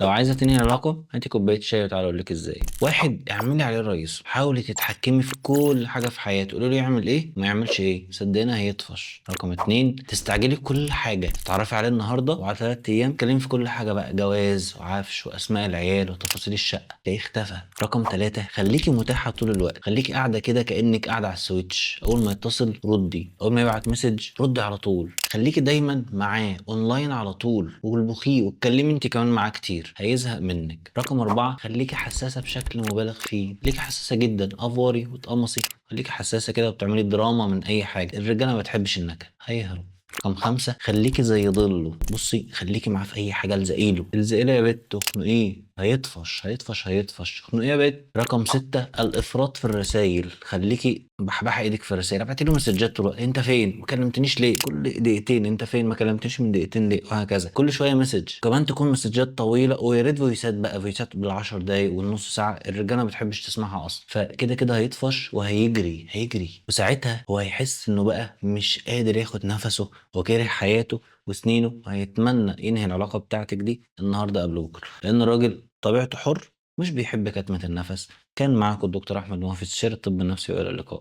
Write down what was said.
لو عايزة تنهي العلاقة هاتي كوباية شاي وتعالى أقول لك إزاي. واحد، اعملي عليه الرئيس، حاولي تتحكمي في كل حاجة في حياته، قولي له يعمل إيه ما يعملش إيه، صدقني هيطفش. رقم اتنين، تستعجلي في كل حاجة، تتعرفي عليه النهاردة وعلى 3 أيام تكلمي في كل حاجة بقى، جواز وعفش وأسماء العيال وتفاصيل الشقة، تلاقيه اختفى. رقم تلاتة، خليكي متاحة طول الوقت، خليكي قاعدة كده كأنك قاعدة على السويتش، أول ما يتصل ردي، أول ما يبعت مسج ردي على طول، خليكي دايما معاه اونلاين على طول، واطبخيه واتكلمي انت كمان معاه كتير، هيزهق منك. رقم أربعة، خليكي حساسة بشكل مبالغ فيه، خليكي حساسة جدا، افوري وتقمصي، خليكي حساسة كده وبتعملي دراما من أي حاجة، الرجالة ما بتحبش النكد هيهرب. رقم خمسة، خليكي زي ظله، بصي خليكي معاه في أي حاجة، الزقيله الزقيله يا بت، اخنقيه هيطفش هيطفش هيطفش، اخنقيه يا بت. رقم ستة، الإفراط في الرسايل، خليكي بحبح ايدك في الرسائل، ابعتي له مسجات طول الوقت، انت فين ما كلمتنيش ليه، كل دقيقتين انت فين ما كلمتنيش من دقيقتين ليه، وهكذا كل شويه مسج. كمان تكون مسجات طويله، ويا ريت فويسات بقى، فويسات بالعشر دقايق والنص ساعه، الرجاله ما بتحبش تسمعها اصلا، فكده كده هيطفش وهيجري هيجري، وساعتها هو هيحس انه بقى مش قادر ياخد نفسه وكاره حياته وسنينه، وهيتمنى ينهي العلاقه بتاعتك دي النهارده قبل بكره، لان الراجل طبيعته حر، مش بيحب كتمه النفس. كان معاكم الدكتور احمد موافي، استشاري الطب النفسي، والى اللقاء.